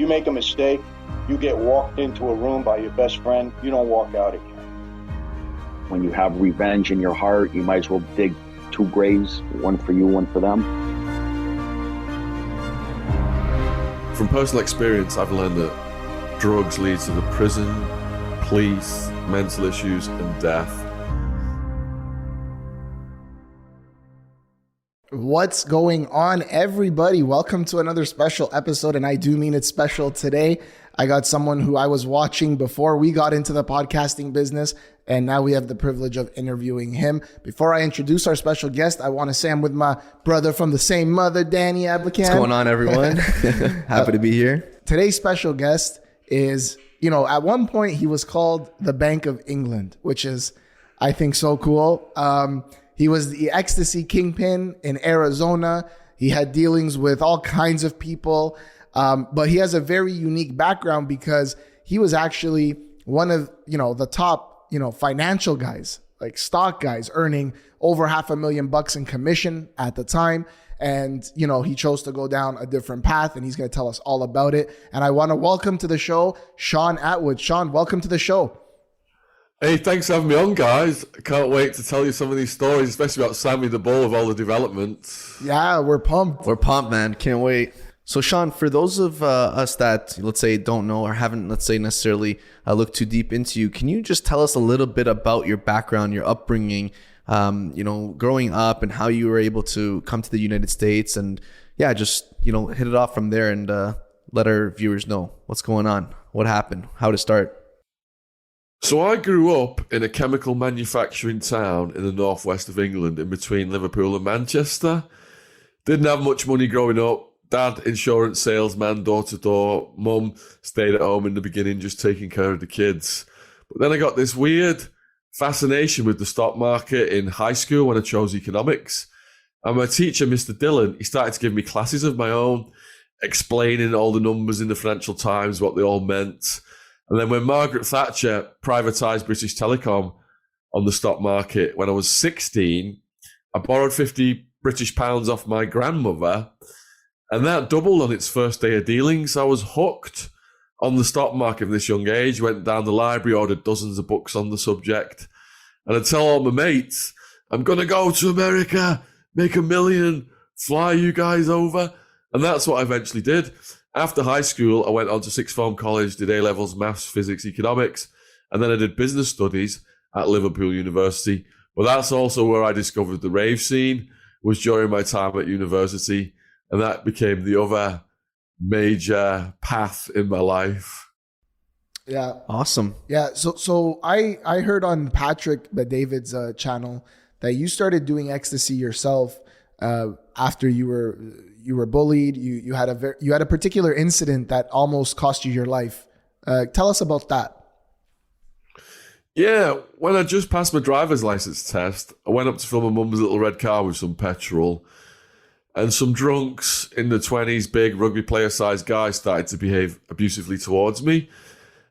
You make a mistake, you get walked into a room by your best friend, you don't walk out again. When you have revenge in your heart, you might as well dig 2 graves, one for you, one for them. From personal experience, I've learned that drugs lead to the prison, police, mental issues, and death. What's going on, everybody? Welcome to another special episode, and I do mean it's special today. I got someone who I was watching before we got into the podcasting business, and now we have the privilege of interviewing him. Before I introduce our special guest, I want to say I'm with my brother from the same mother, Danny Ablakan. What's going on, everyone? Happy to be here. Today's special guest is, at one point he was called the Bank of England, which is, I think, so cool. He was the Ecstasy kingpin in Arizona. He had dealings with all kinds of people, but he has a very unique background because he was actually one of, the top, financial guys, like stock guys, earning over $500,000 in commission at the time. And, he chose to go down a different path, and he's going to tell us all about it. And I want to welcome to the show, Shaun Attwood. Shaun, welcome to the show. Hey, thanks for having me on, guys. I can't wait to tell you some of these stories, especially about Sammy The Bull with all the developments. Yeah, we're pumped. We're pumped, man. Can't wait. So, Shaun, for those of us that, let's say, don't know or haven't, let's say, necessarily looked too deep into you, can you just tell us a little bit about your background, your upbringing, growing up and how you were able to come to the United States and, just, hit it off from there and let our viewers know what's going on, what happened, how to start. So I grew up in a chemical manufacturing town in the northwest of England, in between Liverpool and Manchester. Didn't have much money growing up. Dad, insurance salesman, door to door. Mum stayed at home in the beginning, just taking care of the kids. But then I got this weird fascination with the stock market in high school when I chose economics. And my teacher, Mr. Dillon, he started to give me classes of my own, explaining all the numbers in the Financial Times, what they all meant. And then when Margaret Thatcher privatised British Telecom on the stock market when I was 16, I borrowed 50 British pounds off my grandmother, and that doubled on its first day of dealings. I was hooked on the stock market from this young age, went down the library, ordered dozens of books on the subject, and I'd tell all my mates, I'm going to go to America, make $1 million, fly you guys over. And that's what I eventually did. After high school, I went on to sixth form college, did A-levels, maths, physics, economics, and then I did business studies at Liverpool University. But that's also where I discovered the rave scene, was during my time at university, and that became the other major path in my life. Yeah. Awesome. Yeah. So I heard on Patrick David's channel that you started doing ecstasy yourself after you were bullied. You had a particular incident that almost cost you your life. Tell us about that. Yeah, when I just passed my driver's license test, I went up to fill my mum's little red car with some petrol, and some drunks in the 20s, big rugby player-sized guys, started to behave abusively towards me.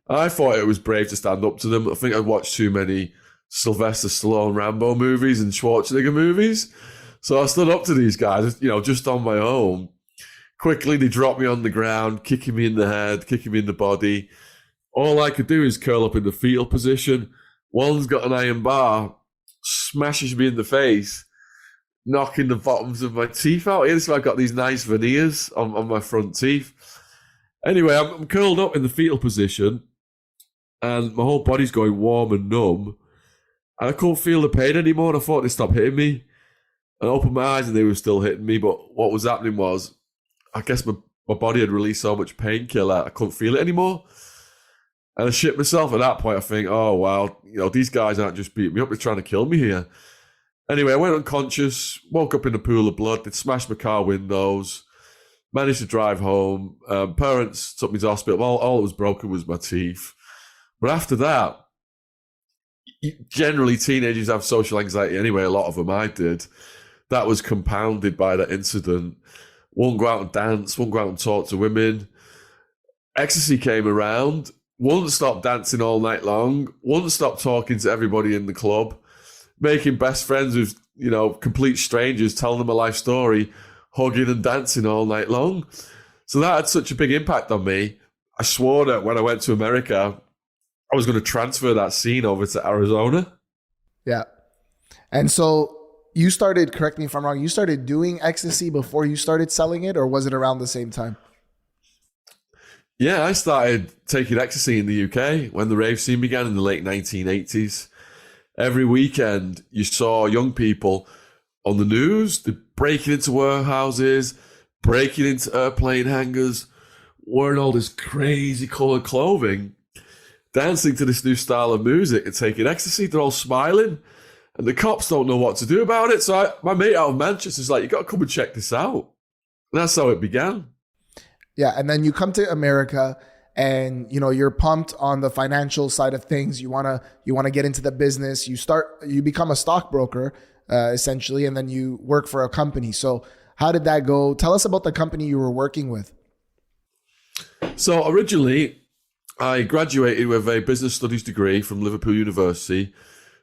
I thought it was brave to stand up to them. I think I'd watched too many Sylvester Stallone Rambo movies and Schwarzenegger movies. So I stood up to these guys, just on my own. Quickly, they dropped me on the ground, kicking me in the head, kicking me in the body. All I could do is curl up in the fetal position. One's got an iron bar, smashes me in the face, knocking the bottoms of my teeth out. Here, so I've got these nice veneers on my front teeth. Anyway, I'm curled up in the fetal position, and my whole body's going warm and numb. And I couldn't feel the pain anymore, and I thought they'd stop hitting me. I opened my eyes and they were still hitting me, but what was happening was, I guess my body had released so much painkiller, I couldn't feel it anymore. And I shit myself at that point. I think, oh, wow, these guys aren't just beating me up, they're trying to kill me here. Anyway, I went unconscious, woke up in a pool of blood, they'd smashed my car windows, managed to drive home. Parents took me to hospital. All that was broken was my teeth. But after that, generally teenagers have social anxiety anyway, a lot of them, I did. That was compounded by that incident. Won't go out and dance, won't go out and talk to women. Ecstasy came around, wouldn't stop dancing all night long, wouldn't stop talking to everybody in the club, making best friends with, complete strangers, telling them a life story, hugging and dancing all night long. So that had such a big impact on me. I swore that when I went to America, I was going to transfer that scene over to Arizona. Yeah. And so you started, correct me if I'm wrong, you started doing Ecstasy before you started selling it, or was it around the same time? Yeah, I started taking Ecstasy in the UK when the rave scene began in the late 1980s. Every weekend, you saw young people on the news, they're breaking into warehouses, breaking into airplane hangars, wearing all this crazy colored clothing, dancing to this new style of music and taking Ecstasy. They're all smiling, and the cops don't know what to do about it. So my mate out of Manchester is like, you got to come and check this out. And that's how it began. Yeah, and then you come to America, and you're pumped on the financial side of things. You wanna get into the business. You become a stockbroker essentially, and then you work for a company. So how did that go? Tell us about the company you were working with. So originally, I graduated with a business studies degree from Liverpool University.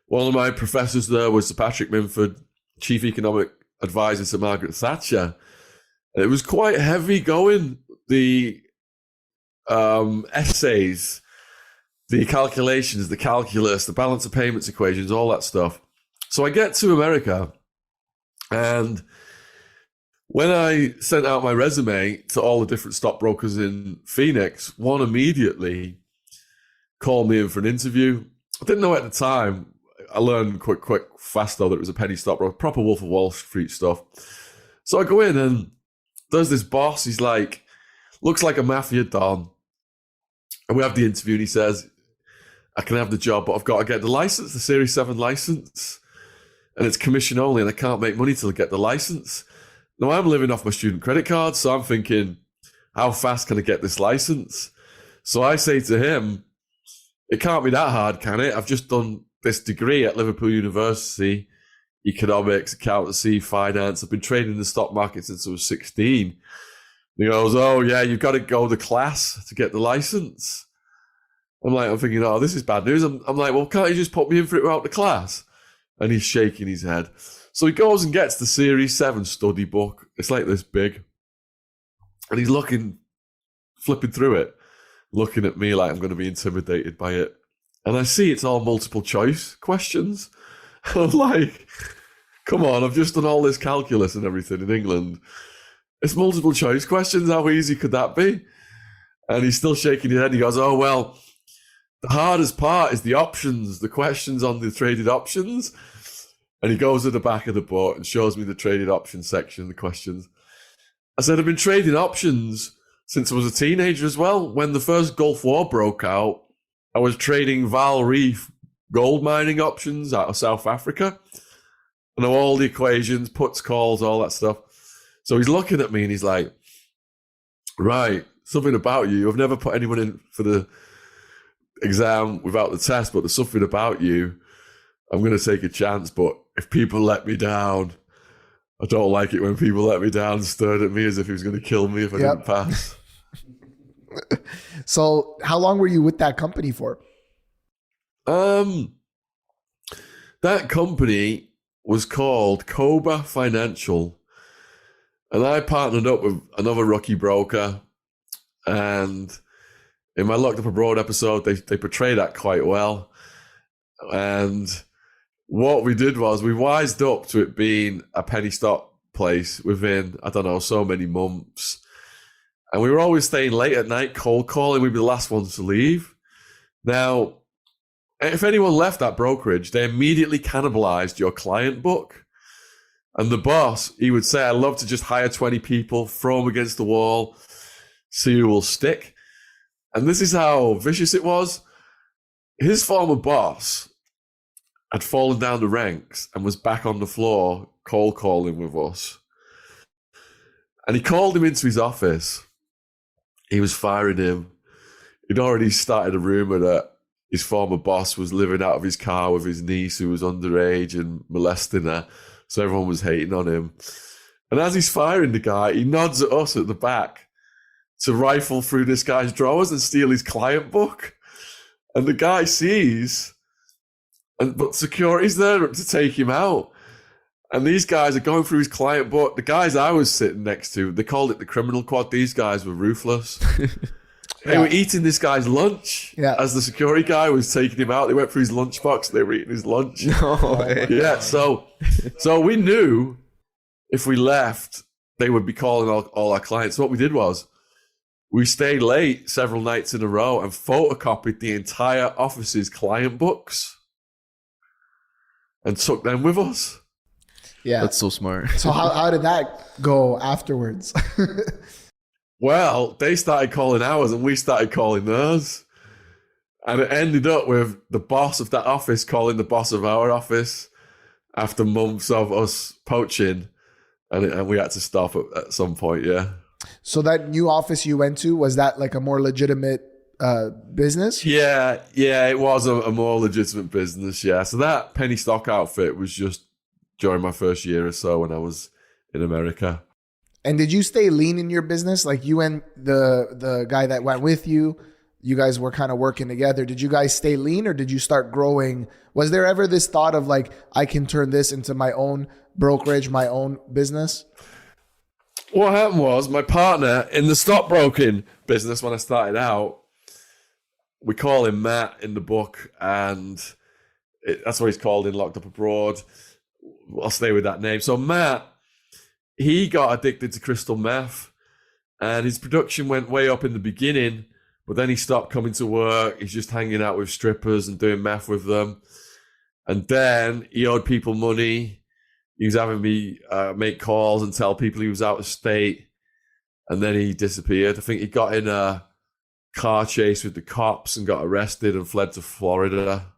One of my professors there was Sir Patrick Minford, chief economic advisor to Margaret Thatcher. And it was quite heavy going. The essays, the calculations, the calculus, the balance of payments equations, all that stuff. So I get to America, and when I sent out my resume to all the different stockbrokers in Phoenix, one immediately called me in for an interview. I didn't know at the time. I learned quick, fast though that it was a penny stockbroker, proper Wolf of Wall Street stuff. So I go in, and there's this boss. He's like, looks like a mafia don. And we have the interview, and he says, I can have the job, but I've got to get the license, the Series 7 license. And it's commission only, and I can't make money till I get the license. Now, I'm living off my student credit card, so I'm thinking, how fast can I get this license? So I say to him, it can't be that hard, can it? I've just done this degree at Liverpool University, economics, accountancy, finance. I've been trading in the stock market since I was 16. He goes, oh, yeah, you've got to go to class to get the license. I'm thinking, oh, this is bad news. I'm like, well, can't you just put me in for it without the class? And he's shaking his head. So he goes and gets the Series 7 study book. It's like this big. And he's flipping through it, looking at me like I'm going to be intimidated by it. And I see it's all multiple choice questions. I'm like, come on, I've just done all this calculus and everything in England. It's multiple choice questions. How easy could that be? And he's still shaking his head. He goes, oh, well, the hardest part is the options, the questions on the traded options. And he goes to the back of the book and shows me the traded options section, the questions. I said, I've been trading options since I was a teenager as well. When the first Gulf War broke out, I was trading Val Reef gold mining options out of South Africa. I know all the equations, puts, calls, all that stuff. So he's looking at me and he's like, right, something about you. I've never put anyone in for the exam without the test, but there's something about you. I'm going to take a chance, but if people let me down, I don't like it when people let me down, stared at me as if he was going to kill me if I didn't pass. So how long were you with that company for? That company was called Cobra Financial. And I partnered up with another rookie broker. And in my Locked Up Abroad episode, they portray that quite well. And what we did was we wised up to it being a penny stock place within, I don't know, so many months. And we were always staying late at night, cold calling. We'd be the last ones to leave. Now, if anyone left that brokerage, they immediately cannibalized your client book. And the boss, he would say, I'd love to just hire 20 people, throw them against the wall, see who will stick. And this is how vicious it was. His former boss had fallen down the ranks and was back on the floor cold calling with us. And he called him into his office. He was firing him. He'd already started a rumor that his former boss was living out of his car with his niece who was underage and molesting her. So everyone was hating on him. And as he's firing the guy, he nods at us at the back to rifle through this guy's drawers and steal his client book. And the guy sees, but security's there to take him out. And these guys are going through his client book. The guys I was sitting next to, they called it the criminal quad. These guys were ruthless. They were eating this guy's lunch as the security guy was taking him out. They went through his lunchbox. They were eating his lunch. No way. Yeah, so we knew if we left, they would be calling all our clients. So what we did was we stayed late several nights in a row and photocopied the entire office's client books and took them with us. Yeah. That's so smart. So how did that go afterwards? Well, they started calling ours and we started calling theirs. And it ended up with the boss of that office calling the boss of our office after months of us poaching. And we had to stop at some point, yeah. So that new office you went to, was that like a more legitimate business? Yeah, it was a more legitimate business, yeah. So that penny stock outfit was just during my first year or so when I was in America. And did you stay lean in your business? Like you and the guy that went with you, you guys were kind of working together. Did you guys stay lean or did you start growing? Was there ever this thought of like, I can turn this into my own brokerage, my own business? What happened was my partner in the stockbroking business when I started out, we call him Matt in the book, and that's what he's called in Locked Up Abroad. I'll stay with that name. So Matt, he got addicted to crystal meth, and his production went way up in the beginning, but then he stopped coming to work. He's just hanging out with strippers and doing meth with them. And then he owed people money. He was having me make calls and tell people he was out of state. And then he disappeared. I think he got in a car chase with the cops and got arrested and fled to Florida.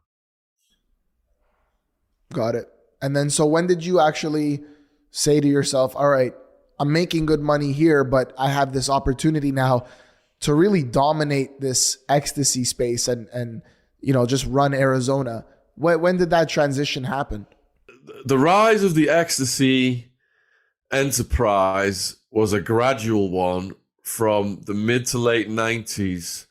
Got it. And then, so when did you actually say to yourself, all right, I'm making good money here, but I have this opportunity now to really dominate this ecstasy space and just run Arizona? When did that transition happen? The rise of the ecstasy enterprise was a gradual one from the mid to late 90s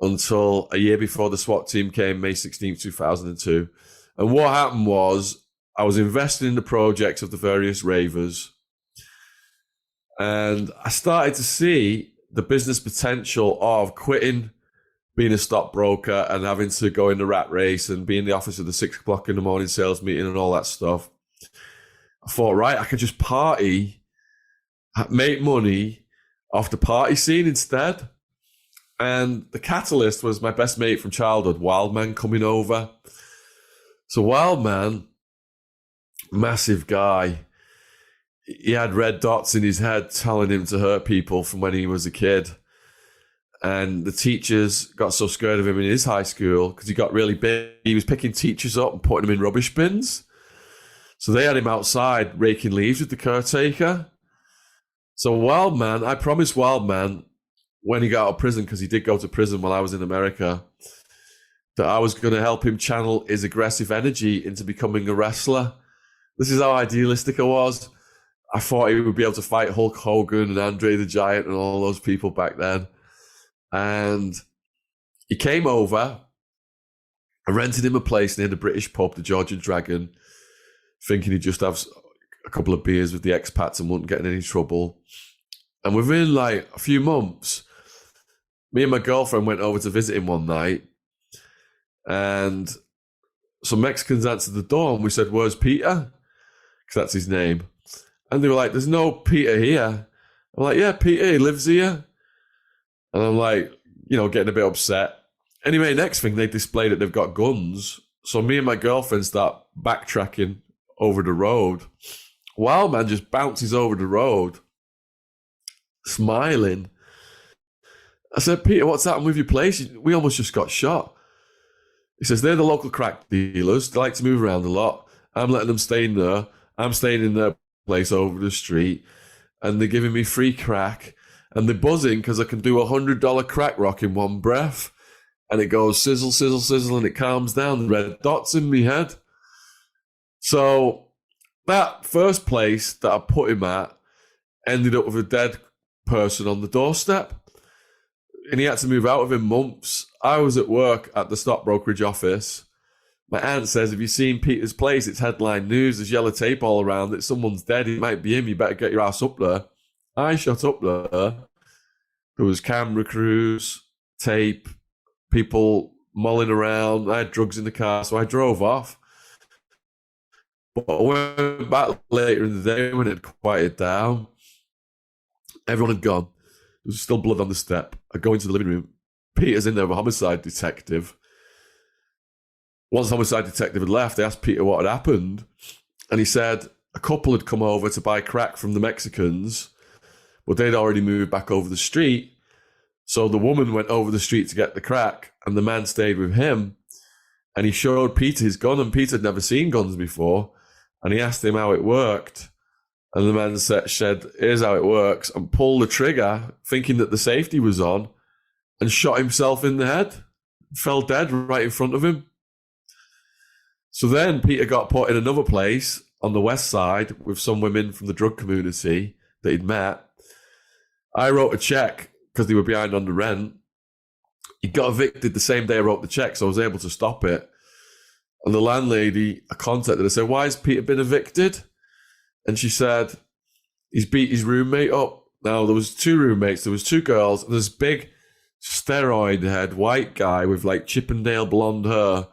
until a year before the SWAT team came, May 16th, 2002. And what happened was I was investing in the projects of the various ravers, and I started to see the business potential of quitting being a stockbroker and having to go in the rat race and be in the office at the 6 o'clock in the morning sales meeting and all that stuff. I thought, right, I could just party, make money off the party scene instead. And the catalyst was my best mate from childhood, Wildman, coming over. So Wildman, massive guy, he had red dots in his head telling him to hurt people from when he was a kid. And the teachers got so scared of him in his high school because he got really big. He was picking teachers up and putting them in rubbish bins. So they had him outside raking leaves with the caretaker. So Wildman, I promised Wildman when he got out of prison, because he did go to prison while I was in America, that I was going to help him channel his aggressive energy into becoming a wrestler. This is how idealistic I was. I thought he would be able to fight Hulk Hogan and Andre the Giant and all those people back then. And he came over. I rented him a place near the British pub, the Georgian Dragon, thinking he'd just have a couple of beers with the expats and wouldn't get in any trouble. And within like a few months, me and my girlfriend went over to visit him one night, and some Mexicans answered the door, and we said, "Where's Peter?" Because that's his name. And they were like, "There's no Peter here." I'm like, "Yeah, Peter, he lives here." And I'm like, getting a bit upset. Anyway, next thing, they display that they've got guns. So me and my girlfriend start backtracking over the road. Wildman just bounces over the road, smiling. I said, "Peter, what's happened with your place? We almost just got shot." He says, "They're the local crack dealers. They like to move around a lot. I'm letting them stay in there. I'm staying in their place over the street. And they're giving me free crack. And they're buzzing because I can do $100 crack rock in one breath. And it goes sizzle, sizzle, sizzle, and it calms down. The red dots in my head." So that first place that I put him at ended up with a dead person on the doorstep. And he had to move out within months. I was at work at the stock brokerage office My aunt says, have you seen Peter's place? It's headline news. There's yellow tape all around it. Someone's dead. It might be him. You better get your ass up there. I shot up there. There was camera crews, tape, people mulling around. I had drugs in the car, so I drove off. But I went back later in the day when it had quieted down. Everyone had gone. There was still blood on the step. I go into the living room. Peter's in there with a homicide detective. Once the homicide detective had left, I asked Peter what had happened. And he said a couple had come over to buy crack from the Mexicans, but they'd already moved back over the street. So the woman went over the street to get the crack, and the man stayed with him. And he showed Peter his gun, and Peter had never seen guns before. And he asked him how it worked. And the man said, here's how it works, and pulled the trigger, thinking that the safety was on, and shot himself in the head. Fell dead right in front of him. So then Peter got put in another place on the west side with some women from the drug community that he'd met. I wrote a check because they were behind on the rent. He got evicted the same day I wrote the check, so I was able to stop it. And the landlady, I contacted her, said, why has Peter been evicted? And she said, he's beat his roommate up. Now, there was two roommates, there was two girls, and this big steroid head white guy with like Chippendale blonde hair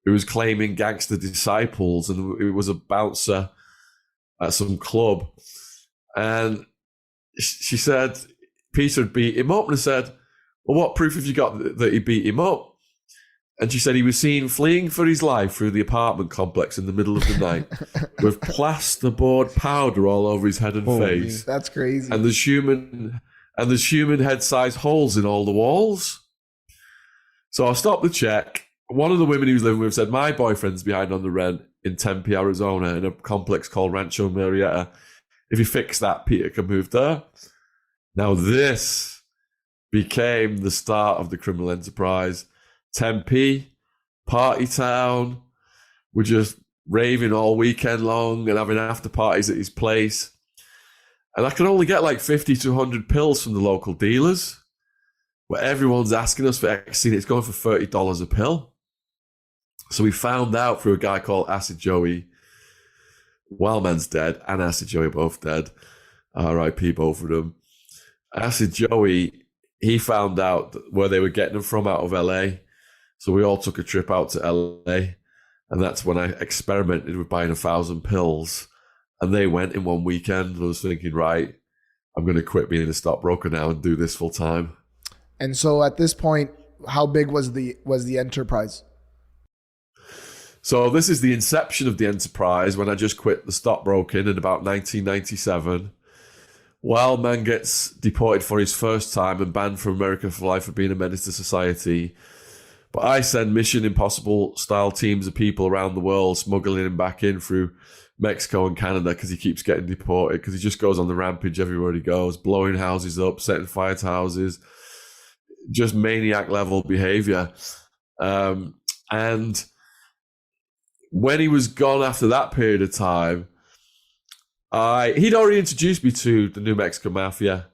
who was claiming gangster disciples, and he was a bouncer at some club. And she said Peter had beat him up, and I said, well, what proof have you got that he beat him up? And she said he was seen fleeing for his life through the apartment complex in the middle of the night with plasterboard powder all over his head and face. That's crazy. And there's human head-sized holes in all the walls. So I stopped the check. One of the women he was living with said, my boyfriend's behind on the rent in Tempe, Arizona, in a complex called Rancho Murrieta. If you fix that, Peter can move there. Now this became the start of the criminal enterprise. Tempe, party town. We're just raving all weekend long and having after parties at his place. And I could only get like 50 to 100 pills from the local dealers. But everyone's asking us for Ecstasy. It's going for $30 a pill. So we found out through a guy called Acid Joey. Wildman's dead and Acid Joey both dead. R.I.P. both of them. Acid Joey, he found out where they were getting them from out of LA. So we all took a trip out to LA. And that's when I experimented with buying 1,000 pills. And they went in one weekend. I was thinking, right, I'm going to quit being a stockbroker now and do this full time. And so at this point, how big was the enterprise? So this is the inception of the enterprise when I just quit the stockbroking in about 1997. Wildman gets deported for his first time and banned from America for life for being a menace to society. But I send Mission Impossible style teams of people around the world smuggling him back in through Mexico and Canada because he keeps getting deported, because he just goes on the rampage everywhere he goes, blowing houses up, setting fire to houses, just maniac level behavior. And when he was gone after that period of time, he'd already introduced me to the New Mexican Mafia,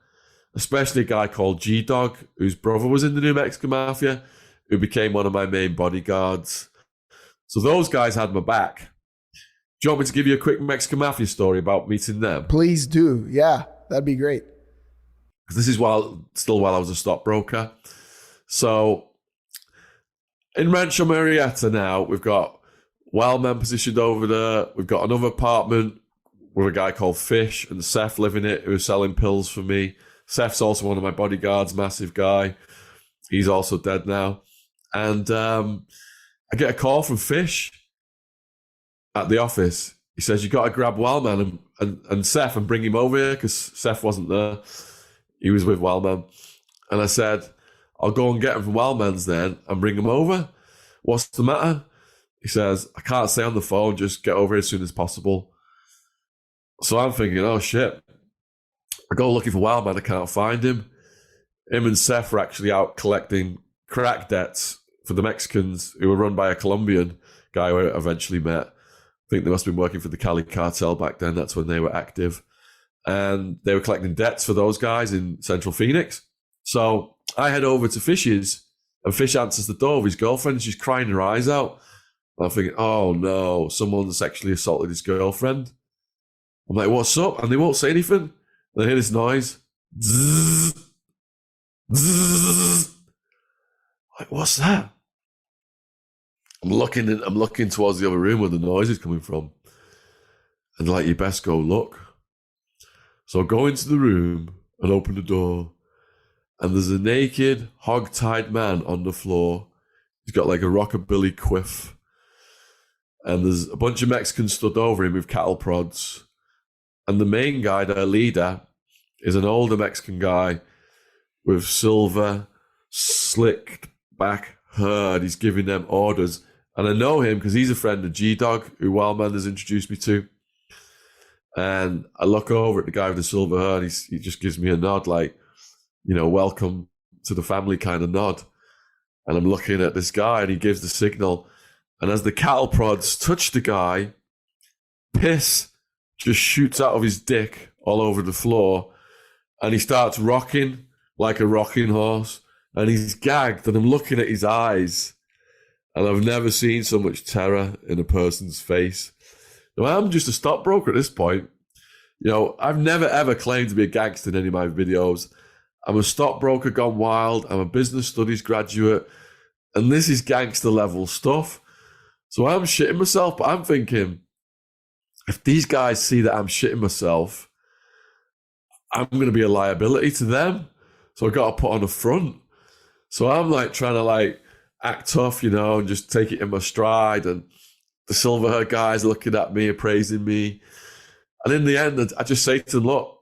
especially a guy called G-Dog, whose brother was in the New Mexican Mafia, who became one of my main bodyguards. So those guys had my back. Do you want me to give you a quick Mexican Mafia story about meeting them? Please do. Yeah, that'd be great. Because this is while I was a stockbroker. So in Rancho Murrieta now, we've got Wildman positioned over there. We've got another apartment with a guy called Fish and Seth living it, who's selling pills for me. Seth's also one of my bodyguards, massive guy. He's also dead now. And I get a call from Fish at the office. He says, you got to grab Wildman and Seth and bring him over here, because Seth wasn't there. He was with Wildman. And I said, I'll go and get him from Wildman's then and bring him over. What's the matter? He says, I can't stay on the phone, just get over here as soon as possible. So I'm thinking, oh shit. I go looking for Wildman, I can't find him. Him and Seth were actually out collecting crack debts for the Mexicans, who were run by a Colombian guy who I eventually met. I think they must have been working for the Cali cartel back then. That's when they were active. And they were collecting debts for those guys in Central Phoenix. So I head over to Fish's, and Fish answers the door with his girlfriend, and she's crying her eyes out. I'm thinking, oh no, someone sexually assaulted his girlfriend. I'm like, what's up? And they won't say anything. And I hear this noise. Zzz, zzz. Like, what's that? I'm looking towards the other room where the noise is coming from. And like, you best go look. So I go into the room and open the door. And there's a naked, hog-tied man on the floor. He's got like a rockabilly quiff. And there's a bunch of Mexicans stood over him with cattle prods. And the main guy, their leader, is an older Mexican guy with silver, slicked back hair. And he's giving them orders. And I know him because he's a friend of G-Dog, who Wildman has introduced me to. And I look over at the guy with the silver hair, and he just gives me a nod, like, you know, welcome to the family kind of nod. And I'm looking at this guy, and he gives the signal. And as the cattle prods touch the guy, piss just shoots out of his dick all over the floor. And he starts rocking like a rocking horse. And he's gagged, and I'm looking at his eyes. And I've never seen so much terror in a person's face. Now, I'm just a stockbroker at this point. You know, I've never, ever claimed to be a gangster in any of my videos. I'm a stockbroker gone wild. I'm a business studies graduate. And this is gangster level stuff. So I'm shitting myself, but I'm thinking, if these guys see that I'm shitting myself, I'm going to be a liability to them. So I've got to put on a front. So I'm like trying to like act tough, you know, and just take it in my stride. And the silver hair guys looking at me, praising me. And in the end, I just say to them, look,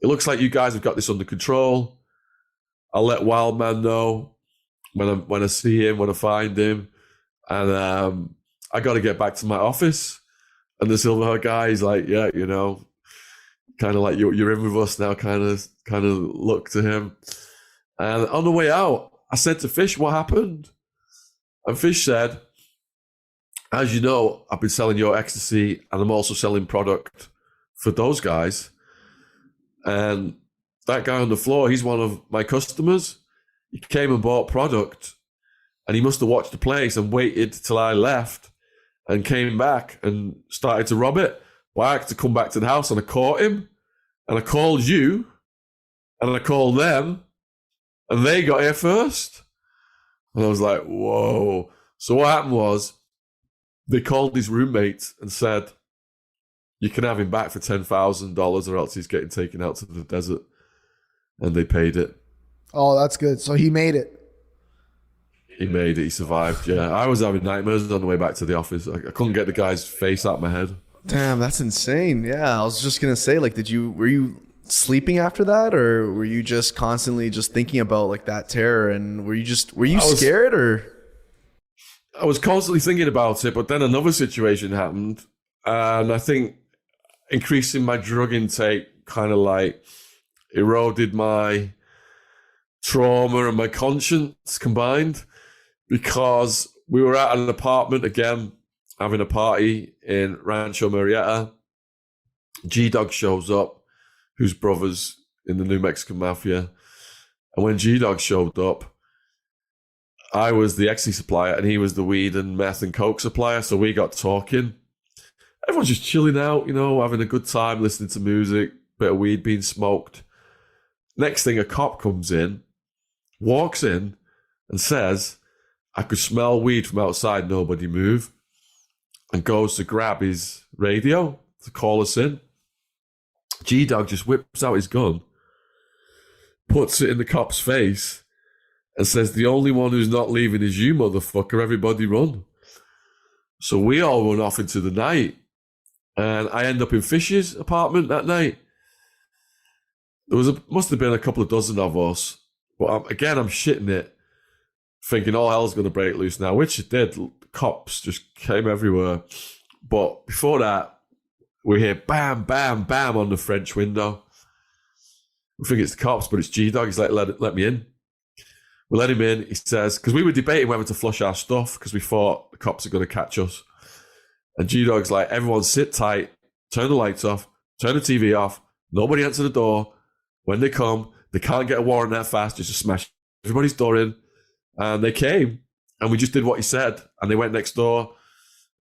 it looks like you guys have got this under control. I'll let Wildman know when I see him, when I find him. And I got to get back to my office. And the silver hair guy is like, yeah, you know, kind of like you're in with us now, kind of look to him. And on the way out, I said to Fish, what happened? And Fish said, as you know, I've been selling your Ecstasy, and I'm also selling product for those guys. And that guy on the floor, he's one of my customers. He came and bought product, and he must have watched the place and waited till I left and came back and started to rob it. Well, I had to come back to the house, and I caught him, and I called you, and I called them, and they got here first. And I was like, whoa. So what happened was, they called his roommate and said, you can have him back for $10,000 or else he's getting taken out to the desert. And they paid it. Oh, that's good. So he made it. He made it. He survived. Yeah. I was having nightmares on the way back to the office. I couldn't get the guy's face out of my head. Damn, that's insane. Yeah, I was just going to say, like, were you sleeping after that, or were you just constantly just thinking about like that terror? And were you scared, or? I was constantly thinking about it, but then another situation happened. And I think increasing my drug intake kind of like eroded my trauma and my conscience combined, because we were at an apartment again, having a party in Rancho Murrieta. G-Dog shows up, who's brothers in the new Mexican Mafia. And when G-Dog showed up, I was the Ecstasy supplier and he was the weed and meth and coke supplier. So we got talking. Everyone's just chilling out, you know, having a good time, listening to music, bit of weed being smoked. Next thing, a cop comes in, walks in and says, I could smell weed from outside, nobody move, and goes to grab his radio to call us in. G-Dog just whips out his gun, puts it in the cop's face, and says, the only one who's not leaving is you, motherfucker. Everybody run. So we all run off into the night. And I end up in Fish's apartment that night. Must have been a couple of dozen of us. But I'm shitting it, thinking all hell's going to break loose now, which it did. Cops just came everywhere. But before that, we hear bam, bam, bam on the French window. We think it's the cops, but it's G-Dog. He's like, let me in. We let him in. He says, because we were debating whether to flush our stuff because we thought the cops are going to catch us. And G-Dog's like, everyone sit tight, turn the lights off, turn the TV off, nobody answer the door. When they come, they can't get a warrant that fast, just to smash everybody's door in. And they came, and we just did what he said. And they went next door,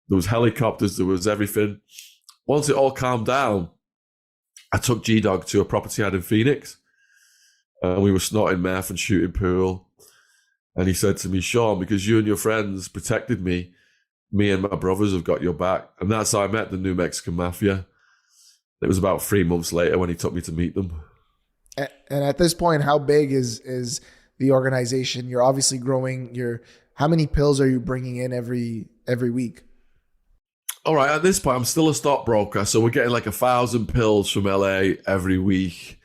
There was helicopters, there was everything. Once it all calmed down, I took G-Dog to a property I had in Phoenix. And we were snorting meth and shooting pool. And he said to me, Shaun, because you and your friends protected me, me and my brothers have got your back. And that's how I met the New Mexican Mafia. It was about 3 months later when he took me to meet them. And at this point, how big is the organization? You're obviously growing. How many pills are you bringing in every week? All right, at this point, I'm still a stockbroker, so we're getting like 1,000 pills from LA every week.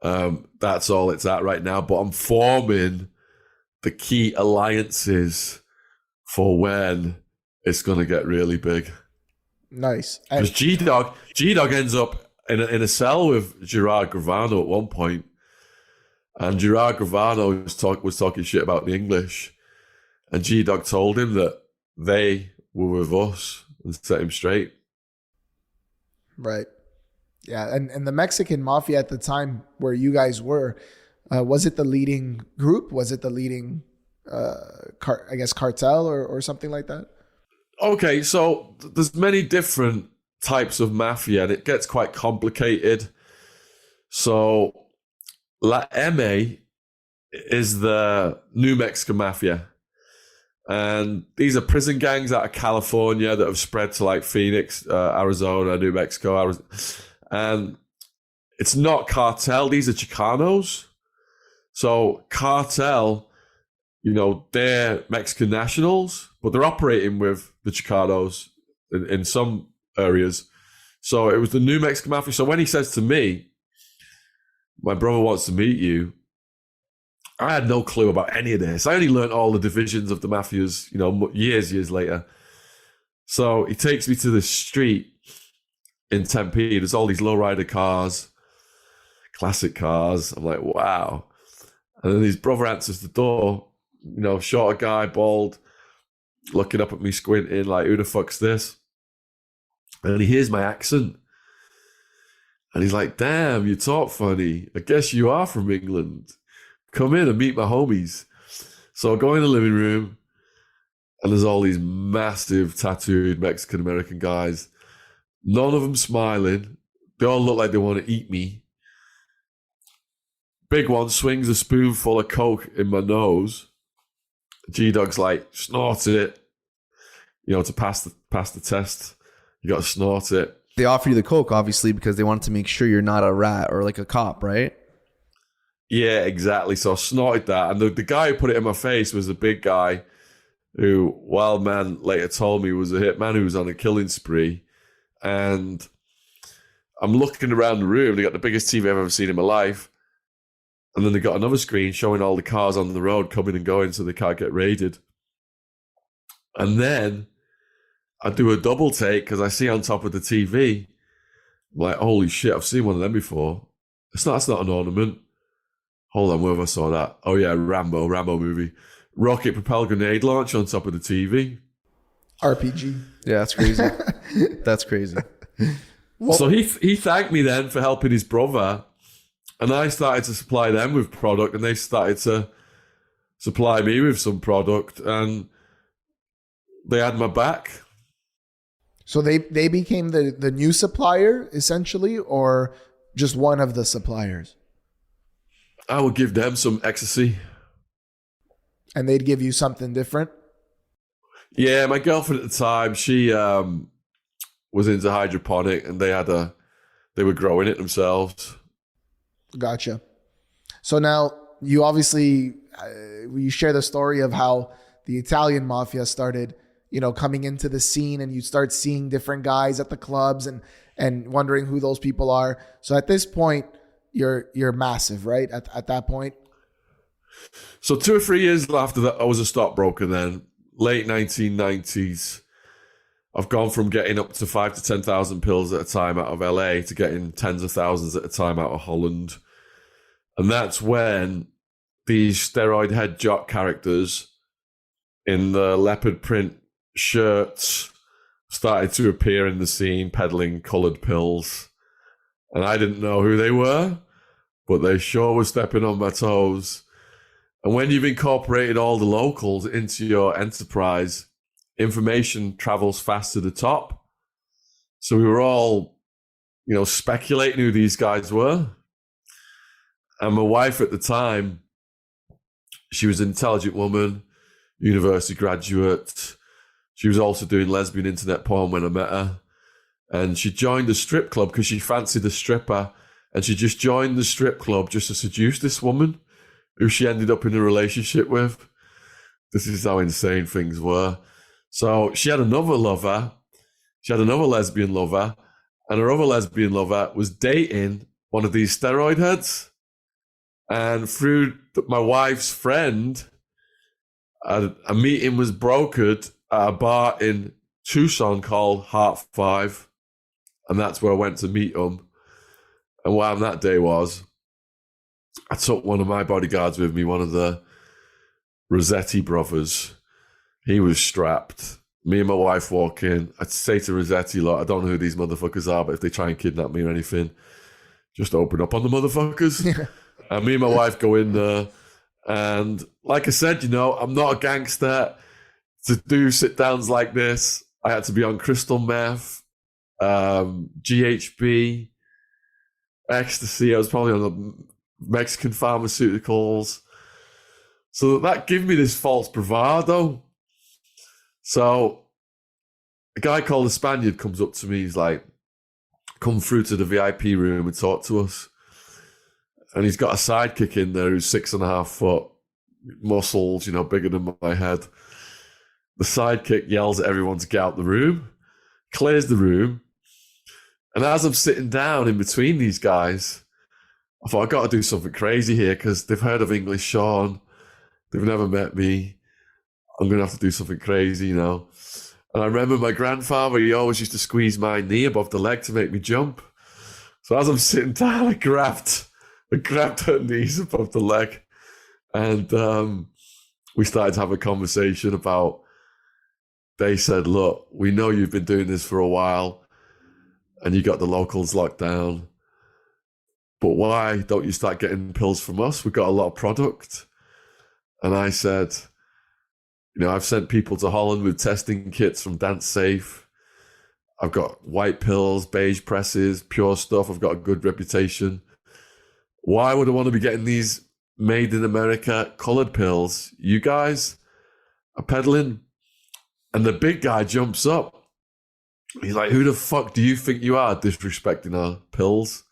That's all it's at right now. But I'm forming the key alliances for when it's going to get really big. Nice. Because G-Dog ends up in a cell with Gerard Gravano at one point, and Gerard Gravano was talking shit about the English, and G-Dog told him that they were with us and set him straight. Right. Yeah, and the Mexican Mafia at the time where you guys were, was it the leading group? Was it the leading, cartel or something like that? Okay, so there's many different types of mafia, and it gets quite complicated. So La M.A. is the New Mexican Mafia. And these are prison gangs out of California that have spread to like Phoenix, Arizona, New Mexico. And it's not cartel. These are Chicanos. So cartel, they're Mexican nationals, but they're operating with the Chicanos in some areas. So it was the New Mexican Mafia. So when he says to me, my brother wants to meet you, I had no clue about any of this. I only learned all the divisions of the mafias, years later. So he takes me to the street in Tempe. There's all these lowrider cars, classic cars. I'm like, wow. And then his brother answers the door, shorter guy, bald, looking up at me, squinting, like, who the fuck's this? And he hears my accent. And he's like, damn, you talk funny. I guess you are from England. Come in and meet my homies. So I go in the living room, and there's all these massive tattooed Mexican-American guys. None of them smiling. They all look like they want to eat me. Big one swings a spoonful of Coke in my nose. G-Dog's like, snorted it. To pass the test, you got to snort it. They offer you the Coke, obviously, because they wanted to make sure you're not a rat or like a cop, right? Yeah, exactly. So I snorted that. And the guy who put it in my face was a big guy who Wildman later told me was a hitman who was on a killing spree. And I'm looking around the room. They got the biggest TV I've ever seen in my life. And then they got another screen showing all the cars on the road coming and going so they can't get raided. And then I do a double take because I see on top of the TV, I'm like, holy shit, I've seen one of them before. That's not an ornament. Hold on, where have I saw that? Oh yeah, Rambo movie. Rocket propelled grenade launch on top of the TV. RPG. Yeah, that's crazy. That's crazy. So he thanked me then for helping his brother, and I started to supply them with product, and they started to supply me with some product, and they had my back. So they became the new supplier, essentially, or just one of the suppliers? I would give them some Ecstasy. And they'd give you something different? Yeah, my girlfriend at the time, she was into hydroponic, and they were growing it themselves. Gotcha. So now you obviously, you share the story of how the Italian Mafia started, coming into the scene, and you start seeing different guys at the clubs and wondering who those people are. So at this point, you're massive, right? At that point. So 2 or 3 years after that, I was a stockbroker then, late 1990s. I've gone from getting up to 5,000 to 10,000 pills at a time out of LA to getting tens of thousands at a time out of Holland. And that's when these steroid head jock characters in the leopard print shirts started to appear in the scene peddling colored pills. And I didn't know who they were, but they sure were stepping on my toes. And when you've incorporated all the locals into your enterprise, information travels fast to the top. So we were all, speculating who these guys were. And my wife at the time, she was an intelligent woman, university graduate. She was also doing lesbian internet porn when I met her. And she joined the strip club because she fancied a stripper. And she just joined the strip club just to seduce this woman who she ended up in a relationship with. This is how insane things were. So she had another lover. She had another lesbian lover. And her other lesbian lover was dating one of these steroid heads. And through my wife's friend, a meeting was brokered at a bar in Tucson called Heart 5. And that's where I went to meet him. And what happened that day was, I took one of my bodyguards with me, one of the Rossetti brothers. He was strapped. Me and my wife walk in. I'd say to Rossetti, look, I don't know who these motherfuckers are, but if they try and kidnap me or anything, just open up on the motherfuckers. And me and my wife go in there. And like I said, I'm not a gangster. To do sit-downs like this, I had to be on crystal meth, GHB, Ecstasy. I was probably on the Mexican pharmaceuticals. So that gave me this false bravado. So a guy called the Spaniard comes up to me. He's like, come through to the VIP room and talk to us. And he's got a sidekick in there who's 6.5 foot, muscles, bigger than my head. The sidekick yells at everyone to get out the room, clears the room. And as I'm sitting down in between these guys, I thought, I've got to do something crazy here because they've heard of English Shaun. They've never met me. I'm going to have to do something crazy, And I remember my grandfather, he always used to squeeze my knee above the leg to make me jump. So as I'm sitting down, I grabbed her knees above the leg. And we started to have a conversation about, they said, look, we know you've been doing this for a while and you got the locals locked down. But why don't you start getting pills from us? We've got a lot of product. And I said, I've sent people to Holland with testing kits from Dance Safe. I've got white pills, beige presses, pure stuff. I've got a good reputation. Why would I want to be getting these made in America colored pills? You guys are peddling. And the big guy jumps up. He's like, who the fuck do you think you are disrespecting our pills?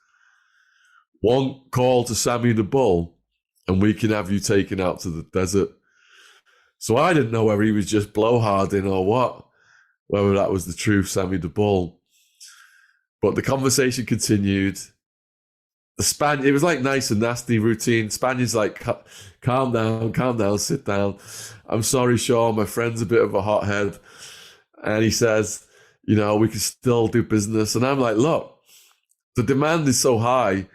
One call to Sammy the Bull and we can have you taken out to the desert. So I didn't know whether he was just blowharding or what, whether that was the truth, Sammy the Bull. But the conversation continued. It was like nice and nasty routine. Spaniard's like, calm down, sit down. I'm sorry, Shaun, my friend's a bit of a hothead. And he says, we can still do business. And I'm like, look, the demand is so high,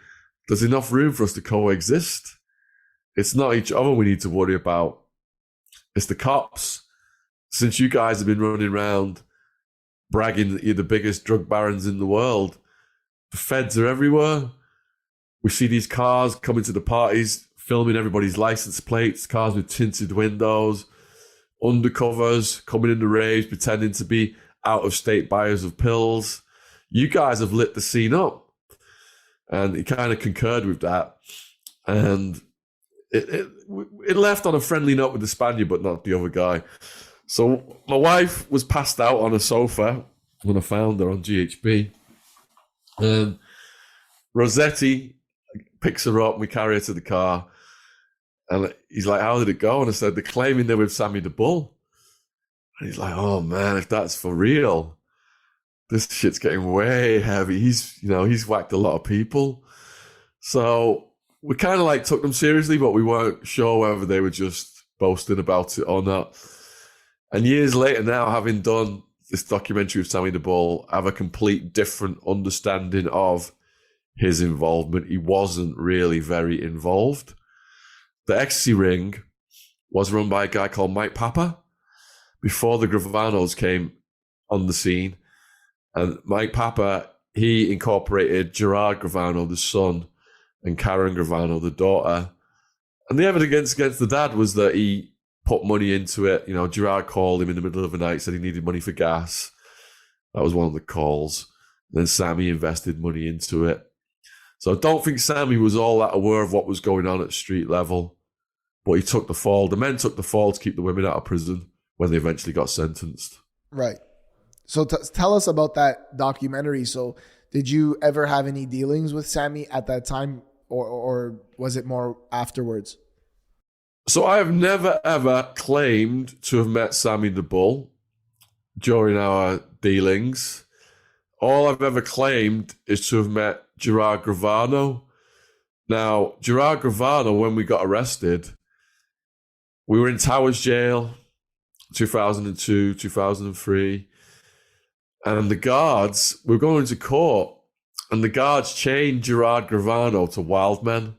there's enough room for us to coexist. It's not each other we need to worry about. It's the cops. Since you guys have been running around bragging that you're the biggest drug barons in the world, the feds are everywhere. We see these cars coming to the parties, filming everybody's license plates, cars with tinted windows, undercovers, coming in the raves, pretending to be out-of-state buyers of pills. You guys have lit the scene up. And he kind of concurred with that. And it left on a friendly note with the Spaniard, but not the other guy. So my wife was passed out on a sofa when I found her on GHB. And Rossetti picks her up and we carry her to the car. And he's like, how did it go? And I said, they're claiming they're with Sammy the Bull. And he's like, oh man, if that's for real, this shit's getting way heavy. He's whacked a lot of people. So we kind of took them seriously, but we weren't sure whether they were just boasting about it or not. And years later now, having done this documentary with Sammy the Bull, I have a complete different understanding of his involvement. He wasn't really very involved. The Ecstasy ring was run by a guy called Mike Papa before the Gravanos came on the scene. And Mike Papa, he incorporated Gerard Gravano, the son, and Karen Gravano, the daughter. And the evidence against the dad was that he put money into it. You know, Gerard called him in the middle of the night, said he needed money for gas. That was one of the calls. Then Sammy invested money into it. So I don't think Sammy was all that aware of what was going on at street level, but he took the fall. The men took the fall to keep the women out of prison when they eventually got sentenced. Right. So tell us about that documentary. So did you ever have any dealings with Sammy at that time, or was it more afterwards? So I have never, ever claimed to have met Sammy the Bull during our dealings. All I've ever claimed is to have met Gerard Gravano. Now, Gerard Gravano, when we got arrested, we were in Towers Jail, 2002, 2003. And the guards, we were going to court, and the guards chained Gerard Gravano to Wildman,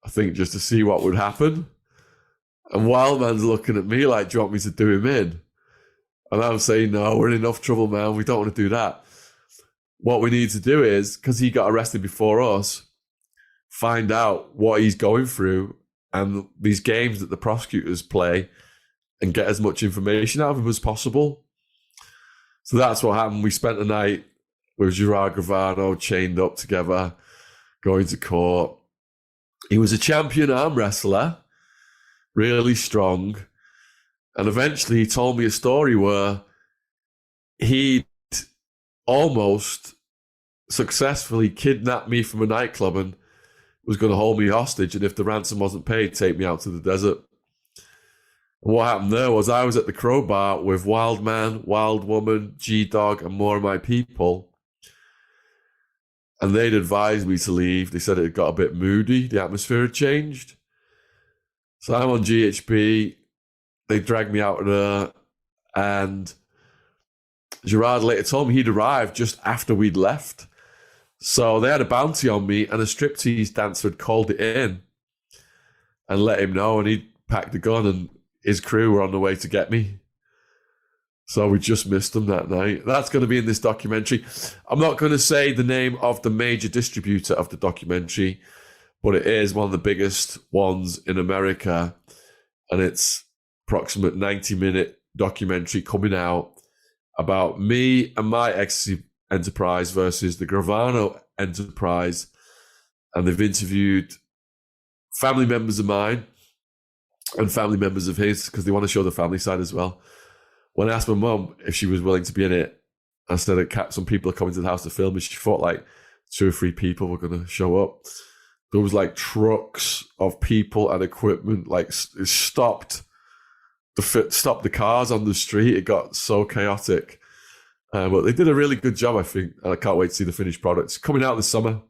I think just to see what would happen. And Wildman's looking at me like, do you want me to do him in? And I'm saying, no, we're in enough trouble, man. We don't want to do that. What we need to do is, because he got arrested before us, find out what he's going through and these games that the prosecutors play and get as much information out of him as possible. So that's what happened. We spent the night with Gerard Gravano chained up together, going to court. He was a champion arm wrestler, really strong. And eventually he told me a story where he'd almost successfully kidnapped me from a nightclub and was going to hold me hostage. And if the ransom wasn't paid, take me out to the desert. And what happened there was I was at the Crowbar with Wildman, Wild Woman, G-Dog, and more of my people. And they'd advised me to leave. They said it had got a bit moody. The atmosphere had changed. So I'm on GHB. They dragged me out of there. And Gerard later told me he'd arrived just after we'd left. So they had a bounty on me, and a striptease dancer had called it in and let him know. And he'd packed a gun, and his crew were on the way to get me. So we just missed them that night. That's going to be in this documentary. I'm not going to say the name of the major distributor of the documentary, but it is one of the biggest ones in America. And it's approximate 90-minute documentary coming out about me and my Ecstasy enterprise versus the Gravano enterprise. And they've interviewed family members of mine and family members of his, because they want to show the family side as well. When I asked my mum if she was willing to be in it, I said some people are coming to the house to film, and she thought like 2 or 3 people were going to show up. There was like trucks of people and equipment, like it stopped the cars on the street. It got so chaotic. But they did a really good job, I think. And I can't wait to see the finished product. It's coming out this summer.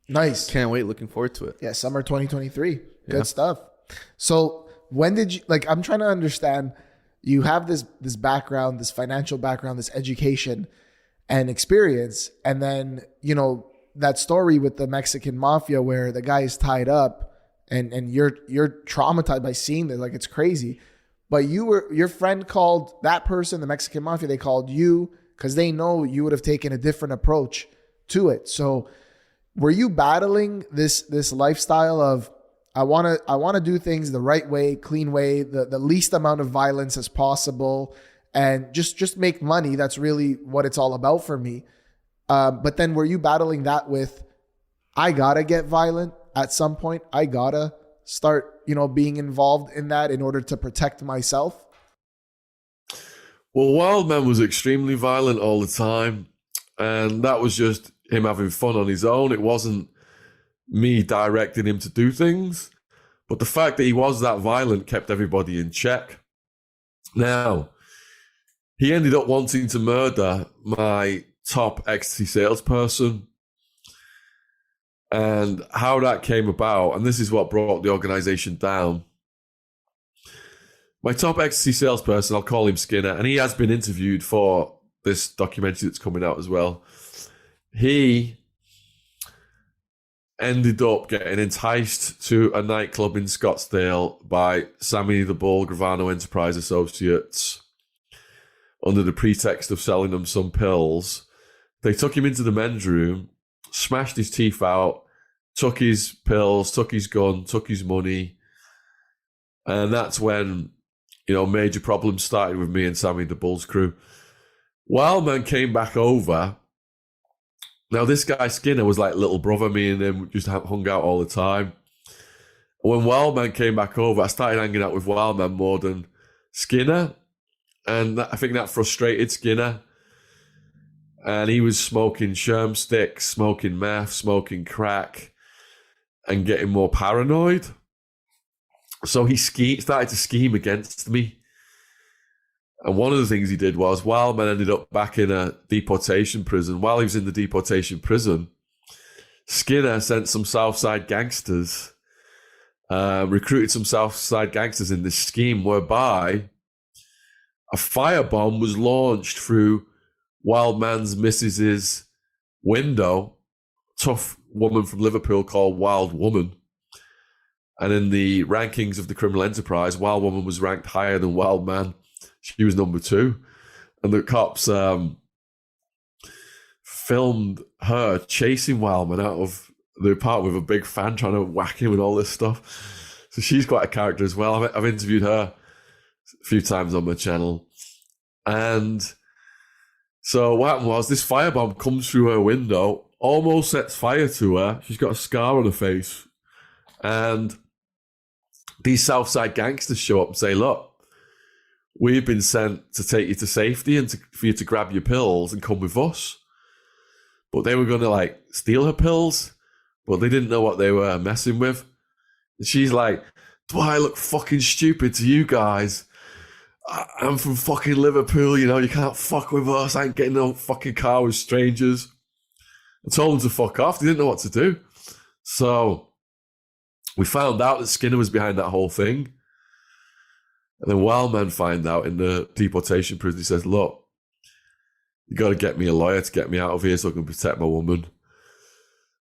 Nice. Can't wait. Looking forward to it. Yeah, summer 2023. Good stuff. So when did you, like, I'm trying to understand, you have this background, this financial background, this education and experience. And then, you know, that story with the Mexican Mafia where the guy is tied up and you're traumatized by seeing that, like, it's crazy. But your friend called that person, the Mexican Mafia, they called you because they know you would have taken a different approach to it. So were you battling this lifestyle of, I want to do things the right way, clean way, the least amount of violence as possible, and just make money? That's really what it's all about for me. But then were you battling that with, I gotta get violent at some point, I gotta start, you know, being involved in that in order to protect myself? Well, Wildman was extremely violent all the time, and that was just him having fun on his own. It wasn't me directing him to do things, but the fact that he was that violent kept everybody in check. Now, he ended up wanting to murder my top Ecstasy salesperson. And how that came about, and this is what brought the organization down. My top Ecstasy salesperson, I'll call him Skinner, and he has been interviewed for this documentary that's coming out as well. He ended up getting enticed to a nightclub in Scottsdale by Sammy The Bull, Gravano Enterprise Associates, under the pretext of selling them some pills. They took him into the men's room, smashed his teeth out, took his pills, took his gun, took his money, And that's when, major problems started with me and Sammy the Bull's crew. Wildman came back over. Now, this guy Skinner was like little brother. Me and him just hung out all the time. When Wildman came back over, I started hanging out with Wildman more than Skinner. And I think that frustrated Skinner. And he was smoking sherm sticks, smoking meth, smoking crack, and getting more paranoid. So he started to scheme against me. And one of the things he did was, Wildman ended up back in a deportation prison. While he was in the deportation prison, Skinner sent some Southside gangsters, recruited some Southside gangsters in this scheme whereby a firebomb was launched through Wildman's missus's window, tough woman from Liverpool called Wild Woman. And in the rankings of the criminal enterprise, Wild Woman was ranked higher than Wildman. She was number 2. And the cops filmed her chasing Wildman out of the apartment with a big fan trying to whack him and all this stuff. So she's quite a character as well. I've interviewed her a few times on my channel. And so what happened was, this firebomb comes through her window, almost sets fire to her. She's got a scar on her face. And these Southside gangsters show up and say, look, we've been sent to take you to safety and for you to grab your pills and come with us. But they were going to steal her pills, but they didn't know what they were messing with. And she's like, do I look fucking stupid to you guys? I'm from fucking Liverpool, you can't fuck with us. I ain't getting no fucking car with strangers. I told them to fuck off. They didn't know what to do. So we found out that Skinner was behind that whole thing. And then Wildman find out in the deportation prison. He says, look, you got to get me a lawyer to get me out of here so I can protect my woman.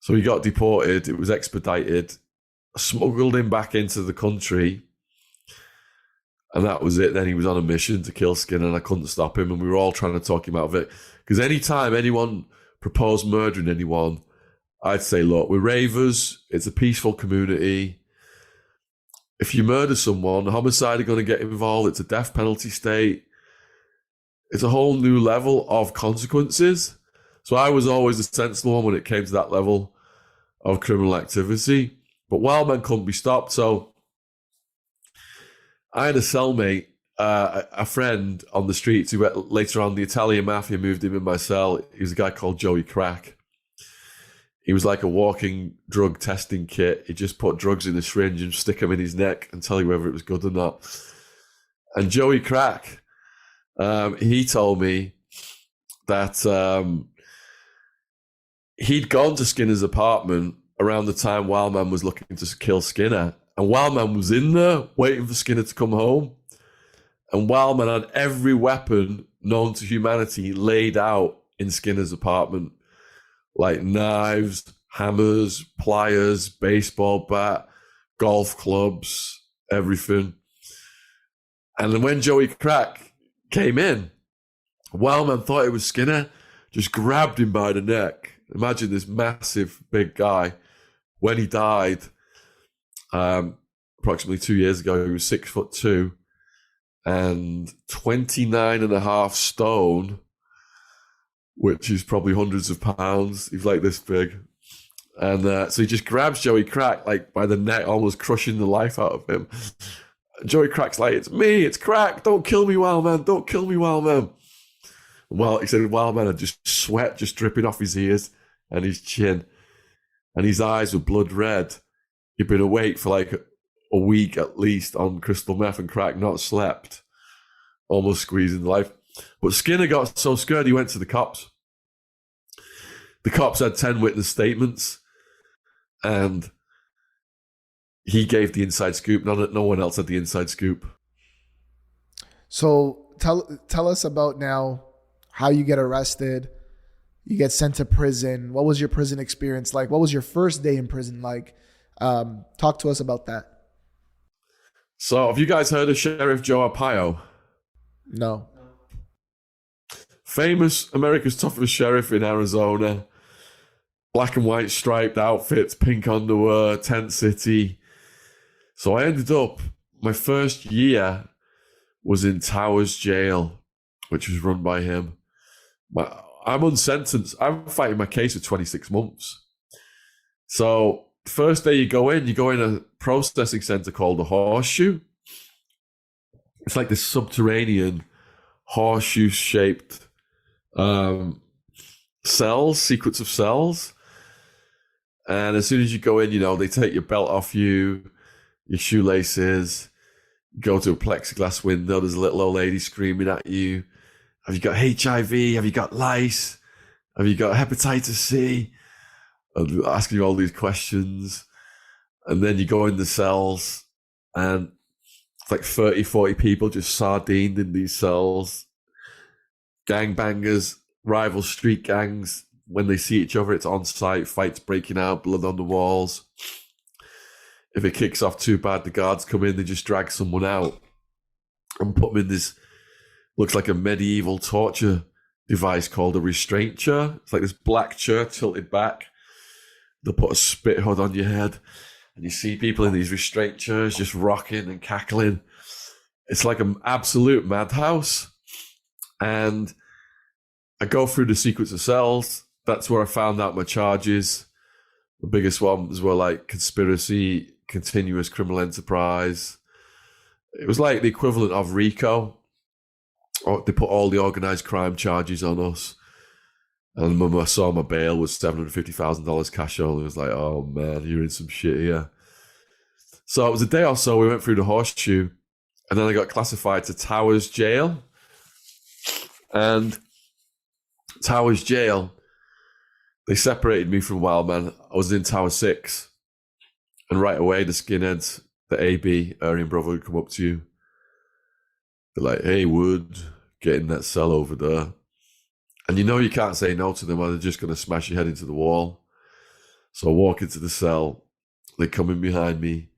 So he got deported. It was expedited. Smuggled him back into the country. And that was it. Then he was on a mission to kill Skinner, and I couldn't stop him. And we were all trying to talk him out of it. Because anytime anyone proposed murdering anyone, I'd say, look, we're ravers. It's a peaceful community. If you murder someone, homicide are going to get involved. It's a death penalty state. It's a whole new level of consequences. So I was always the sensible one when it came to that level of criminal activity. But Wildman couldn't be stopped. So I had a cellmate, a friend on the streets who later on the Italian Mafia moved him in my cell. He was a guy called Joey Crack. He was like a walking drug testing kit. He just put drugs in a syringe and stick them in his neck and tell you whether it was good or not. And Joey Crack, he told me that he'd gone to Skinner's apartment around the time Wildman was looking to kill Skinner. And Wildman was in there waiting for Skinner to come home. And Wildman had every weapon known to humanity laid out in Skinner's apartment. Like knives, hammers, pliers, baseball bat, golf clubs, everything. And then when Joey Crack came in, Wildman thought it was Skinner, just grabbed him by the neck. Imagine this massive, big guy. When he died, approximately 2 years ago, he was 6'2" and 29.5 stone, which is probably hundreds of pounds. He's like this big. And so he just grabs Joey Crack by the neck, almost crushing the life out of him. Joey Crack's like, it's me, it's Crack. Don't kill me, Wildman. Don't kill me, Wildman. Well, he said Wildman had just sweat just dripping off his ears and his chin. And his eyes were blood red. He'd been awake for a week at least on crystal meth and crack, not slept, almost squeezing life. But Skinner got so scared he went to the cops. The cops had 10 witness statements, and he gave the inside scoop. No one else had the inside scoop. So tell us about now how you get arrested. You get sent to prison. What was your prison experience like? What was your first day in prison like? Talk to us about that. So have you guys heard of Sheriff Joe Arpaio? No. Famous America's toughest sheriff in Arizona. Black and white striped outfits, pink underwear, tent city. So I ended up my first year was in Towers Jail, which was run by him. I'm unsentenced. I'm fighting my case for 26 months. So first day you go in a processing center called the Horseshoe. It's like this subterranean horseshoe-shaped cells, sequence of cells. And as soon as you go in, they take your belt off you, your shoelaces, go to a plexiglass window, there's a little old lady screaming at you. Have you got HIV? Have you got lice? Have you got hepatitis C? And asking you all these questions. And then you go in the cells and it's like 30, 40 people just sardined in these cells. Gangbangers, rival street gangs. When they see each other, it's on site, fights breaking out, blood on the walls. If it kicks off too bad, the guards come in, they just drag someone out and put them in this, looks like a medieval torture device called a restraint chair. It's like this black chair tilted back. They'll put a spit hood on your head and you see people in these restraint chairs just rocking and cackling. It's like an absolute madhouse. And I go through the sequence of cells. That's where I found out my charges. The biggest ones were like conspiracy, continuous criminal enterprise. It was like the equivalent of RICO. They put all the organized crime charges on us. And when I saw my bail was $750,000 cash only, I was like, oh man, you're in some shit here. So it was a day or so, we went through the Horseshoe, and then I got classified to Towers Jail. And Towers Jail, they separated me from Wildman. I was in Tower 6. And right away, the skinheads, the AB, Aryan Brotherhood, come up to you. They're like, hey, Wood, get in that cell over there. And you can't say no to them or they're just going to smash your head into the wall. So I walk into the cell. They come in behind me.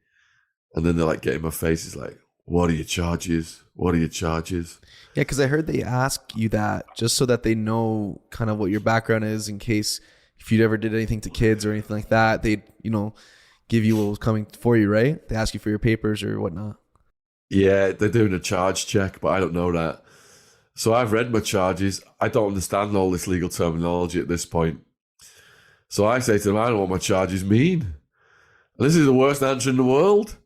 And then they're like, get in my face. It's like, what are your charges? What are your charges? Yeah, because I heard they ask you that just so that they know kind of what your background is in case if you ever did anything to kids or anything like that, they'd, give you what was coming for you, right? They ask you for your papers or whatnot. Yeah, they're doing a charge check, but I don't know that. So I've read my charges. I don't understand all this legal terminology at this point. So I say to them, I don't know what my charges mean. And this is the worst answer in the world.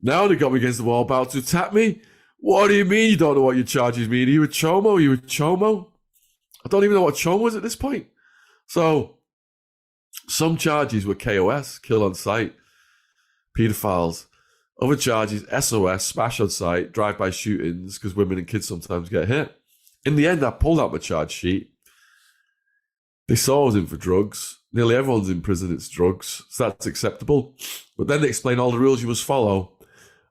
Now they got me against the wall about to attack me. What do you mean you don't know what your charges mean? Are you a chomo? Are you a chomo? I don't even know what chomo is at this point. So some charges were KOS, kill on sight, pedophiles. Other charges, SOS, smash on sight, drive-by shootings, because women and kids sometimes get hit. In the end, I pulled out my charge sheet. They saw I was in for drugs. Nearly everyone's in prison, it's drugs, so that's acceptable. But then they explain all the rules you must follow,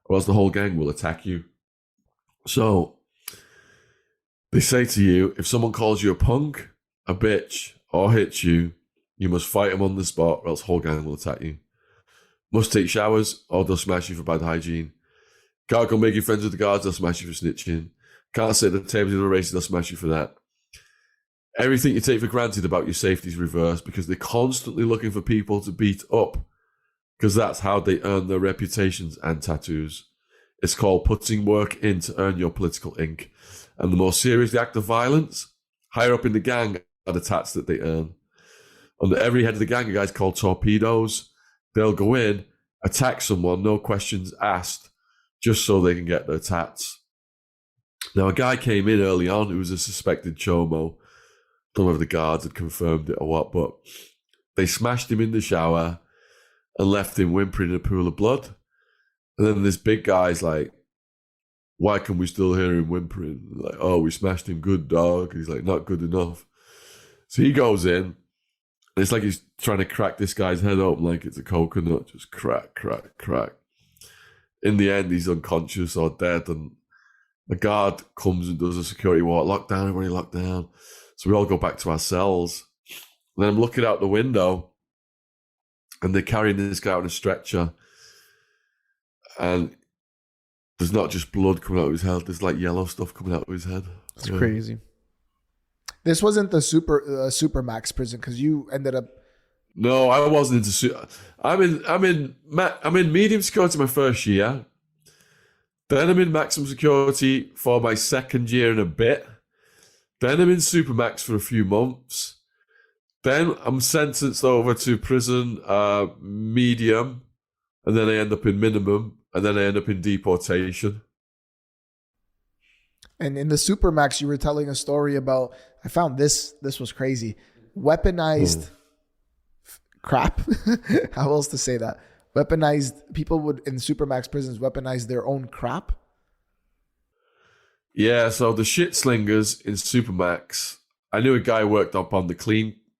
or else the whole gang will attack you. So they say to you, if someone calls you a punk, a bitch, or hits you, you must fight them on the spot, or else the whole gang will attack you. Must take showers, or they'll smash you for bad hygiene. Can't go making friends with the guards, they'll smash you for snitching. Can't sit at the tables in the races, they'll smash you for that. Everything you take for granted about your safety is reversed because they're constantly looking for people to beat up because that's how they earn their reputations and tattoos. It's called putting work in to earn your political ink. And the more serious the act of violence, higher up in the gang are the tats that they earn. Under every head of the gang are guys called torpedoes. They'll go in, attack someone, no questions asked, just so they can get their tats. Now, a guy came in early on who was a suspected chomo. Don't know if the guards had confirmed it or what, but they smashed him in the shower and left him whimpering in a pool of blood. And then this big guy's like, why can we still hear him whimpering? Like, oh, we smashed him good, dog. And he's like, not good enough. So he goes in, and it's like he's trying to crack this guy's head open like it's a coconut. Just crack, crack, crack. In the end, he's unconscious or dead, and the guard comes and does a security walk, lockdown, everybody locked down. So we all go back to our cells. And then I'm looking out the window, and they're carrying this guy on a stretcher. And there's not just blood coming out of his head, there's like yellow stuff coming out of his head. That's crazy. This wasn't the Supermax prison because you ended up. No, I wasn't into. I'm in medium security my first year, Then I'm in maximum security for my second year and a bit. Then I'm in Supermax for a few months. Then I'm sentenced over to prison medium, and then I end up in minimum, and then I end up in deportation. And in the Supermax, you were telling a story about, I found this was crazy. Weaponized crap. How else to say that? Weaponized, people would, in Supermax prisons, weaponize their own crap. Yeah, so the shit slingers in Supermax, I knew a guy who worked up on the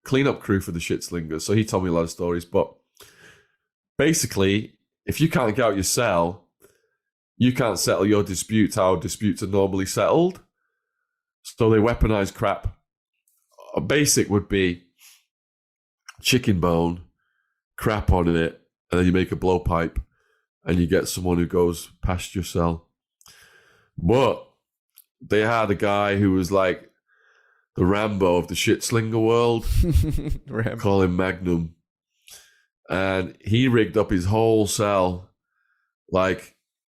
cleanup crew for the shit slingers, so he told me a lot of stories. But basically, if you can't get out your cell, you can't settle your disputes how disputes are normally settled. So they weaponize crap. A basic would be chicken bone, crap on it, and then you make a blowpipe, and you get someone who goes past your cell. But they had a guy who was like the Rambo of the shit slinger world. Call him Magnum. And he rigged up his whole cell like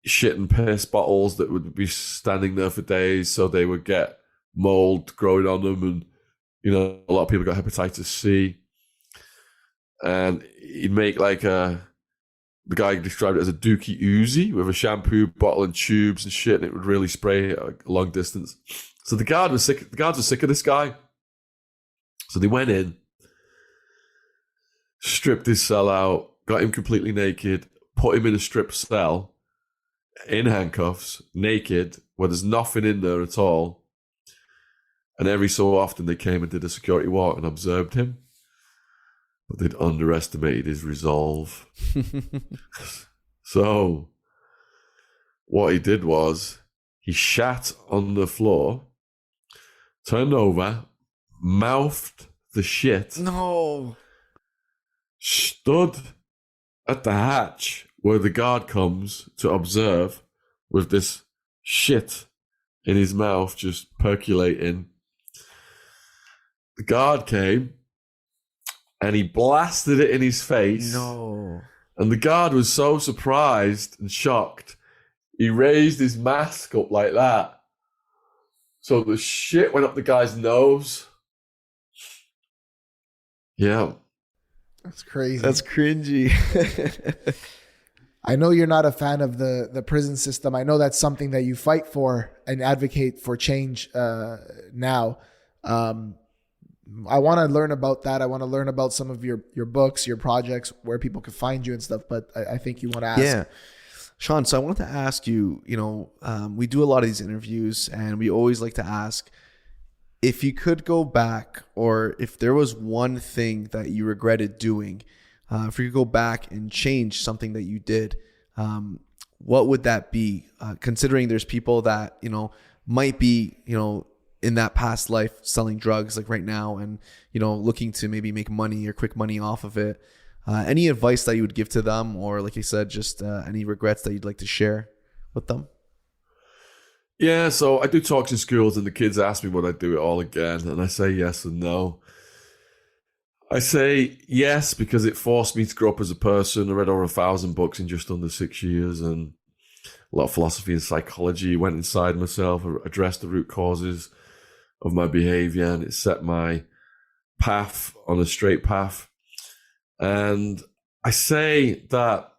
shit and piss bottles that would be standing there for days, so they would get mold growing on them, and a lot of people got hepatitis C. And he'd make like the guy described it as a dookie Uzi with a shampoo bottle and tubes and shit, and it would really spray a long distance. So the guards were sick of this guy. So they went in, stripped his cell out, got him completely naked, put him in a stripped cell, in handcuffs, naked, where there's nothing in there at all. And every so often they came and did a security walk and observed him. But they'd underestimated his resolve. So what he did was he shat on the floor, turned over, mouthed the shit. No. Stood at the hatch where the guard comes to observe with this shit in his mouth just percolating. The guard came and he blasted it in his face. No. And the guard was so surprised and shocked, he raised his mask up like that. So the shit went up the guy's nose. Yeah. That's crazy. That's cringy. I know you're not a fan of the prison system. I know that's something that you fight for and advocate for change now. I want to learn about that. I want to learn about some of your books, your projects, where people can find you and stuff. But I think you want to ask. Yeah. Shaun, so I wanted to ask you, we do a lot of these interviews and we always like to ask, if you could go back, or if there was one thing that you regretted doing, if you could go back and change something that you did, what would that be? Considering there's people that, might be, in that past life selling drugs like right now and, looking to maybe make money or quick money off of it. Any advice that you would give to them, or like you said, just any regrets that you'd like to share with them? Yeah, so I do talks in schools and the kids ask me would I do it all again, and I say yes and no. I say yes because it forced me to grow up as a person. I read over 1,000 books in just under 6 years and a lot of philosophy and psychology. Went inside myself, addressed the root causes of my behavior, and it set my path on a straight path. And I say that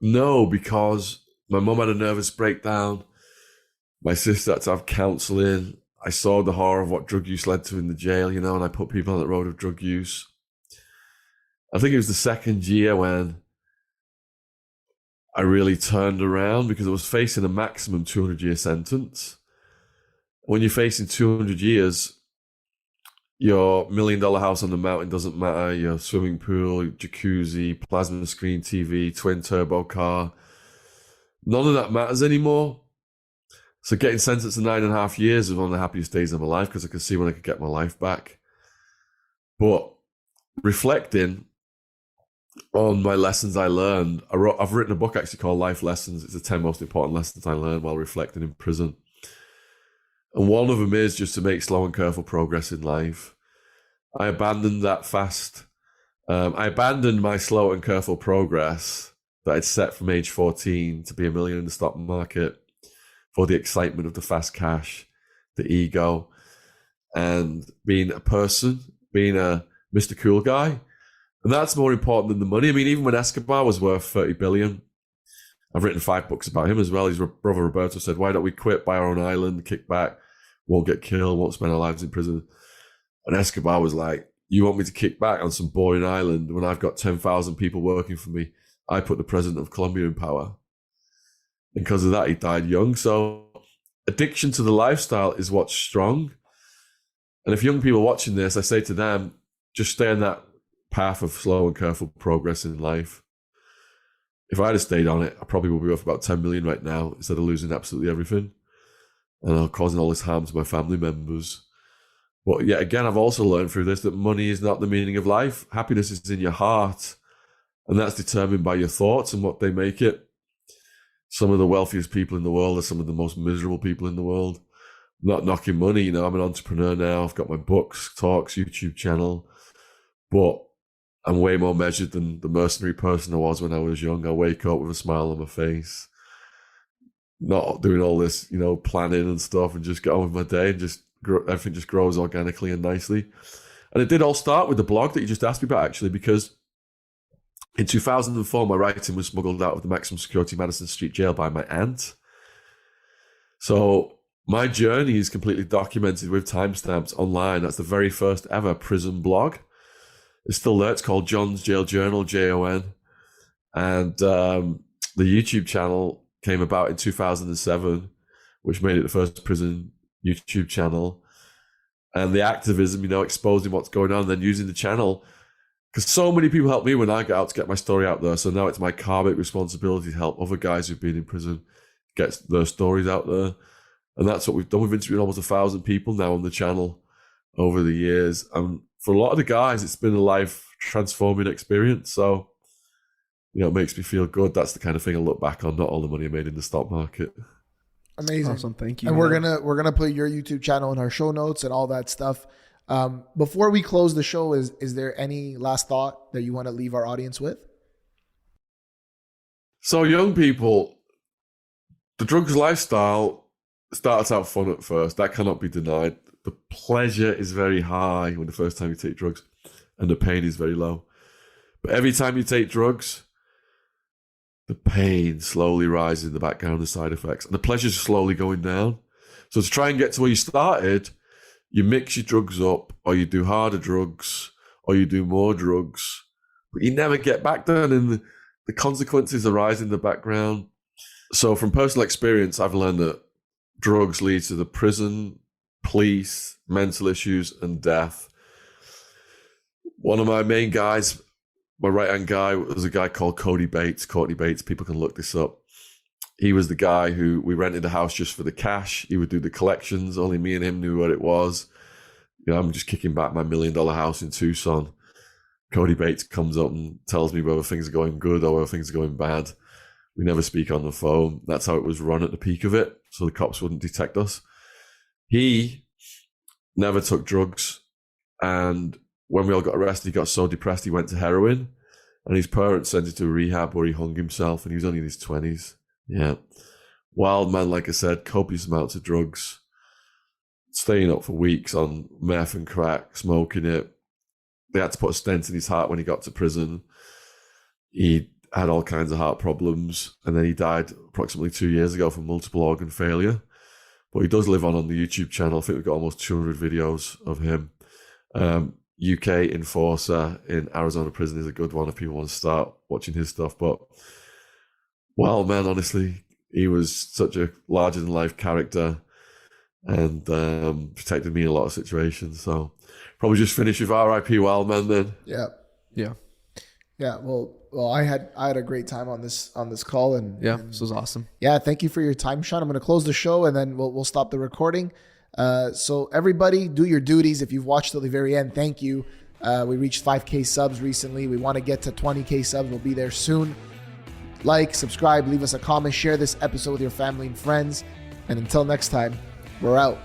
no because my mum had a nervous breakdown. My sister had to have counselling. I saw the horror of what drug use led to in the jail, and I put people on the road of drug use. I think it was the second year when I really turned around because I was facing a maximum 200-year sentence. When you're facing 200 years, your $1 million house on the mountain doesn't matter, your swimming pool, jacuzzi, plasma screen TV, twin turbo car, none of that matters anymore. So getting sentenced to 9.5 years was one of the happiest days of my life because I could see when I could get my life back. But reflecting on my lessons I learned, I've written a book actually called Life Lessons. It's the 10 most important lessons I learned while reflecting in prison. And one of them is just to make slow and careful progress in life. I abandoned that fast. I abandoned my slow and careful progress that I'd set from age 14 to be a millionaire in the stock market for the excitement of the fast cash, the ego, and being a person, being a Mr. Cool guy. And that's more important than the money. I mean, even when Escobar was worth 30 billion, I've written 5 books about him as well. His brother Roberto said, why don't we quit, buy our own island, kick back, won't get killed, won't spend our lives in prison. And Escobar was like, you want me to kick back on some boring island when I've got 10,000 people working for me? I put the president of Colombia in power. And because of that, he died young. So addiction to the lifestyle is what's strong. And if young people watching this, I say to them, just stay on that path of slow and careful progress in life. If I'd have stayed on it, I probably would be worth about 10 million right now instead of losing absolutely everything and causing all this harm to my family members. But yet again, I've also learned through this that money is not the meaning of life. Happiness is in your heart, and that's determined by your thoughts and what they make it. Some of the wealthiest people in the world are some of the most miserable people in the world. I'm not knocking money, you know, I'm an entrepreneur now. I've got my books, talks, YouTube channel, but I'm way more measured than the mercenary person I was when I was young. I wake up with a smile on my face, not doing all this, you know, planning and stuff, and just get on with my day and just everything just grows organically and nicely. And it did all start with the blog that you just asked me about, actually, because in 2004, my writing was smuggled out of the maximum security Madison Street jail by my aunt. So my journey is completely documented with timestamps online. That's the very first ever prison blog. It's still there. It's called John's Jail Journal, JON. And the YouTube channel came about in 2007, which made it the first prison YouTube channel. And the activism, you know, exposing what's going on, and then using the channel. Because so many people helped me when I got out to get my story out there. So now it's my karmic responsibility to help other guys who've been in prison get their stories out there. And that's what we've done. We've interviewed almost 1,000 people now on the channel over the years. And for a lot of the guys, it's been a life-transforming experience. So, you know, it makes me feel good. That's the kind of thing I look back on, not all the money I made in the stock market. Amazing. Awesome. Thank you. And we're gonna put your YouTube channel in our show notes and all that stuff. Before we close the show, is there any last thought that you want to leave our audience with? So young people, the drugs lifestyle starts out fun at first. That cannot be denied. The pleasure is very high when the first time you take drugs, and the pain is very low. But every time you take drugs, the pain slowly rises in the background, the side effects, and the pleasure's slowly going down. So to try and get to where you started, you mix your drugs up, or you do harder drugs, or you do more drugs, but you never get back down, and the consequences arise in the background. So from personal experience, I've learned that drugs lead to the prison, police, mental issues, and death. One of my main guys, my right-hand guy, was a guy called Courtney Bates. People can look this up. He was the guy who we rented a house just for the cash. He would do the collections. Only me and him knew what it was. You know, I'm just kicking back my $1 million house in Tucson. Courtney Bates comes up and tells me whether things are going good or whether things are going bad. We never speak on the phone. That's how it was run at the peak of it, so the cops wouldn't detect us. He never took drugs, and when we all got arrested, he got so depressed he went to heroin, and his parents sent him to a rehab where he hung himself, and he was only in his 20s. Yeah. Wildman, like I said, copious amounts of drugs, staying up for weeks on meth and crack, smoking it. They had to put a stent in his heart when he got to prison. He had all kinds of heart problems, and then he died approximately 2 years ago from multiple organ failure. But he does live on the YouTube channel. I think we've got almost 200 videos of him. UK Enforcer in Arizona prison is a good one if people want to start watching his stuff. But Wildman, honestly, he was such a larger-than-life character and protected me in a lot of situations. So probably just finish with R.I.P. Wildman then. Yeah. Well, I had a great time on this call, and this was awesome. Yeah, thank you for your time, Shaun. I'm going to close the show, and then we'll stop the recording. So everybody, do your duties. If you've watched till the very end, thank you. We reached 5K subs recently. We want to get to 20K subs. We'll be there soon. Like, subscribe, leave us a comment, share this episode with your family and friends. And until next time, we're out.